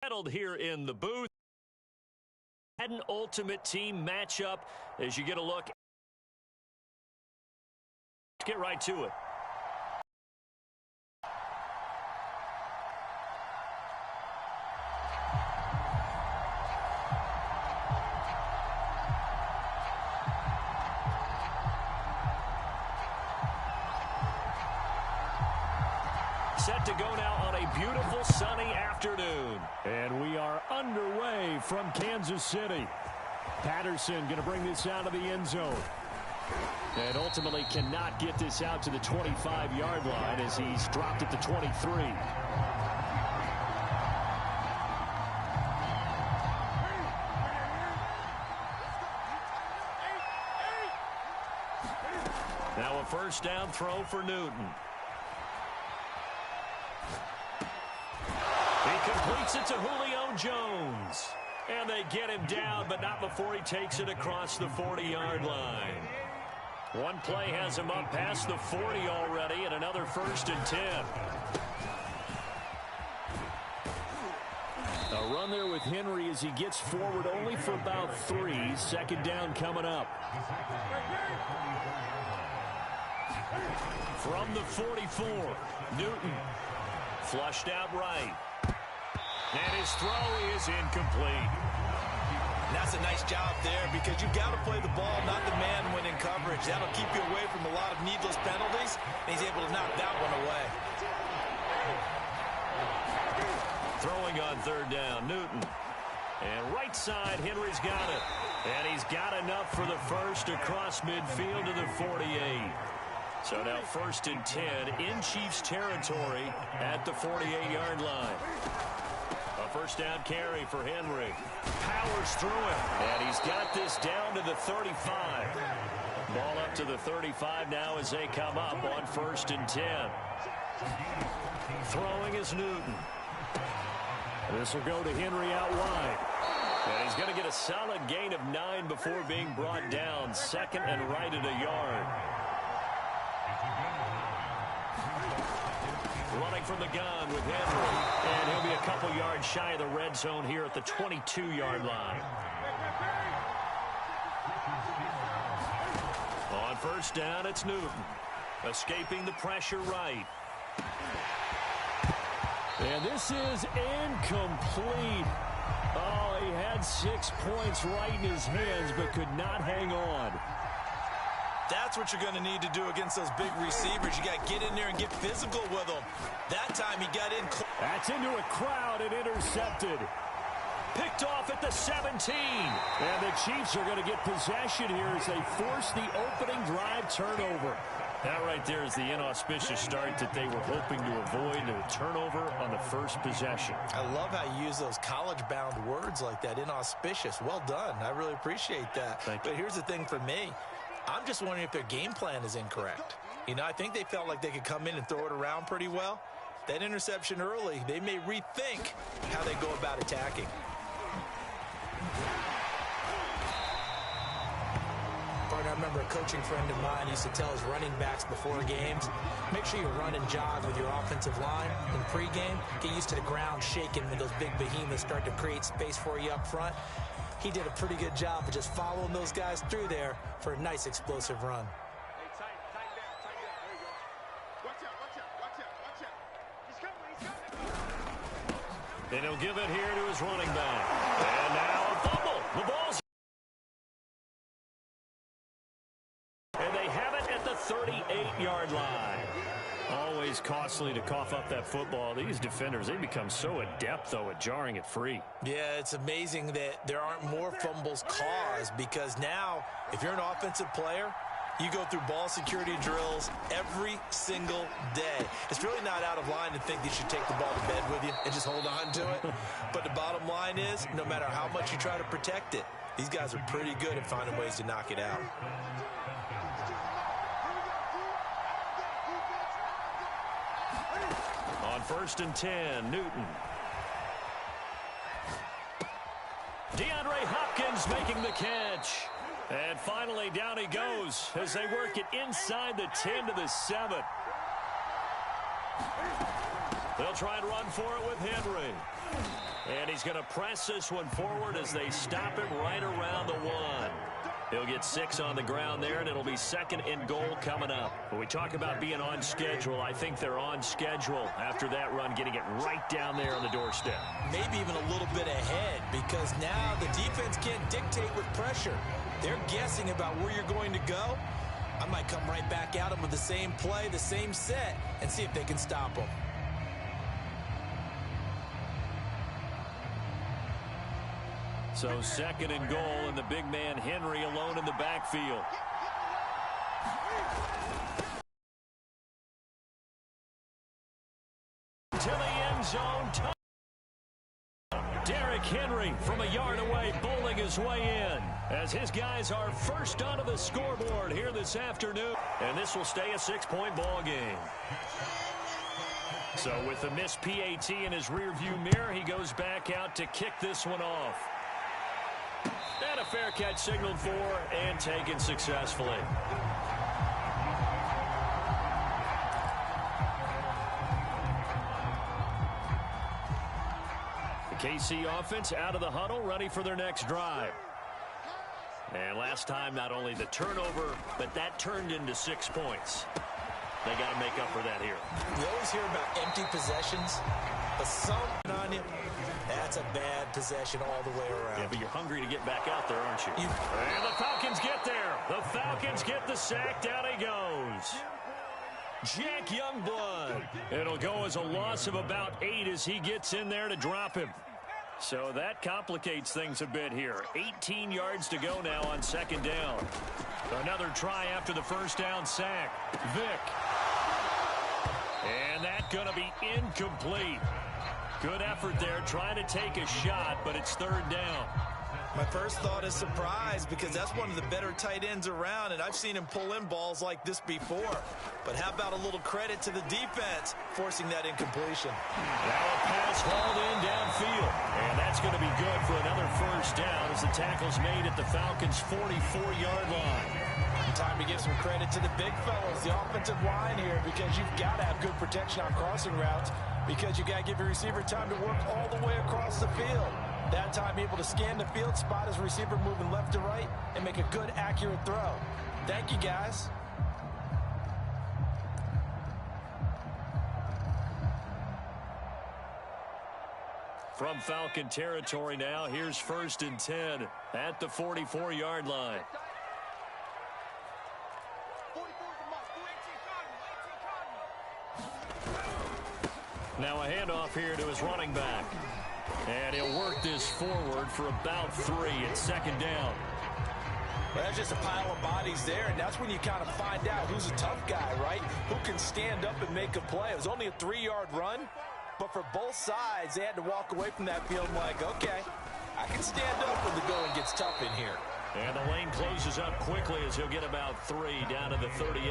Settled here in the booth. An ultimate team matchup as you get a look. Let's get right to it. Set to go now on a beautiful sunny afternoon. And we are underway from Kansas City. Patterson going to bring this out of the end zone. And ultimately cannot get this out to the 25-yard line as he's dropped at the 23. Now a first down throw for Newton. He completes it to Julio Jones. And they get him down, but not before he takes it across the 40-yard line. One play has him up past the 40 already, and another 1st and 10. A run there with Henry as he gets forward only for about 3. 2nd down coming up. From the 44, Newton flushed out right. And his throw is incomplete. And that's a nice job there because you've got to play the ball, not the man when in coverage. That'll keep you away from a lot of needless penalties, and he's able to knock that one away. Throwing on 3rd down, Newton. And right side, Henry's got it. And he's got enough for the first across midfield to the 48. So now 1st and 10 in Chiefs territory at the 48-yard line. A 1st down carry for Henry. Powers through it. And he's got this down to the 35. Ball up to the 35 now as they come up on 1st and 10. Throwing is Newton. This will go to Henry out wide. And he's going to get a solid gain of 9 before being brought down. 2nd and right at a yard. Running from the gun with Henry. And he'll be a couple yards shy of the red zone here at the 22-yard line. On 1st down, it's Newton. Escaping the pressure right. And this is incomplete. Oh, he had 6 points right in his hands, but could not hang on. That's what you're going to need to do against those big receivers. You got to get in there and get physical with them. That time he got in. That's into a crowd and intercepted. Picked off at the 17. And the Chiefs are going to get possession here as they force the opening drive turnover. That right there is the inauspicious start that they were hoping to avoid, a turnover on the first possession. I love how you use those college-bound words like that, inauspicious. Well done. I really appreciate that. But here's the thing for me. I'm just wondering if their game plan is incorrect. You know, I think they felt like they could come in and throw it around pretty well. That interception early, they may rethink how they go about attacking. I remember a coaching friend of mine used to tell his running backs before games, make sure you run and jog with your offensive line in pregame. Get used to the ground shaking when those big behemoths start to create space for you up front. He did a pretty good job of just following those guys through there for a nice explosive run. And he'll give it here to his running back. And now a fumble. The ball's. And they have it at the 38-yard line. Always costly to cough up that football. These defenders, they become so adept, though, at jarring it free. Yeah, it's amazing that there aren't more fumbles caused because now, if you're an offensive player, you go through ball security drills every single day. It's really not out of line to think you should take the ball to bed with you and just hold on to it. But the bottom line is, no matter how much you try to protect it, these guys are pretty good at finding ways to knock it out. On 1st and 10, Newton. DeAndre Hopkins making the catch. And finally, down he goes as they work it inside the 10 to the 7. They'll try and run for it with Henry. And he's going to press this one forward as they stop him right around the 1. He'll get 6 on the ground there, and it'll be 2nd and goal coming up. When we talk about being on schedule, I think they're on schedule after that run, getting it right down there on the doorstep. Maybe even a little bit ahead, because now the defense can't dictate with pressure. They're guessing about where you're going to go. I might come right back at them with the same play, the same set, and see if they can stop them. So 2nd and goal, and the big man Henry alone in the backfield. To the end zone. Derrick Henry from a yard away, bowling his way in, as his guys are first onto the scoreboard here this afternoon. And this will stay a 6-point ball game. So with the missed PAT in his rearview mirror, he goes back out to kick this one off. And a fair catch signaled for and taken successfully. The KC offense out of the huddle, ready for their next drive. And last time, not only the turnover, but that turned into 6 points. They got to make up for that here. You always hear about empty possessions, but something on you, that's a bad possession all the way around. Yeah, but you're hungry to get back out there, aren't you? And the Falcons get there. The Falcons get the sack. Down he goes. Jack Youngblood. It'll go as a loss of about 8 as he gets in there to drop him. So that complicates things a bit here. 18 yards to go now on 2nd down. Another try after the first down sack. Vick. And that's going to be incomplete. Good effort there, trying to take a shot, but it's 3rd down. My first thought is surprise, because that's one of the better tight ends around, and I've seen him pull in balls like this before. But how about a little credit to the defense forcing that incompletion? Now a pass hauled in downfield, and that's going to be good for another first down as the tackle's made at the Falcons' 44-yard line. Time to give some credit to the big fellas, the offensive line here, because you've got to have good protection on crossing routes, because you got to give your receiver time to work all the way across the field. That time able to scan the field, spot his receiver moving left to right, and make a good, accurate throw. Thank you, guys. From Falcon territory now, here's 1st and 10 at the 44-yard line. Now a handoff here to his running back. And he'll work this forward for about 3 at 2nd down. Well, that's just a pile of bodies there, and that's when you kind of find out who's a tough guy, right? Who can stand up and make a play. It was only a 3-yard run, but for both sides, they had to walk away from that field like, okay, I can stand up when the going gets tough in here. And the lane closes up quickly as he'll get about 3 down to the 38.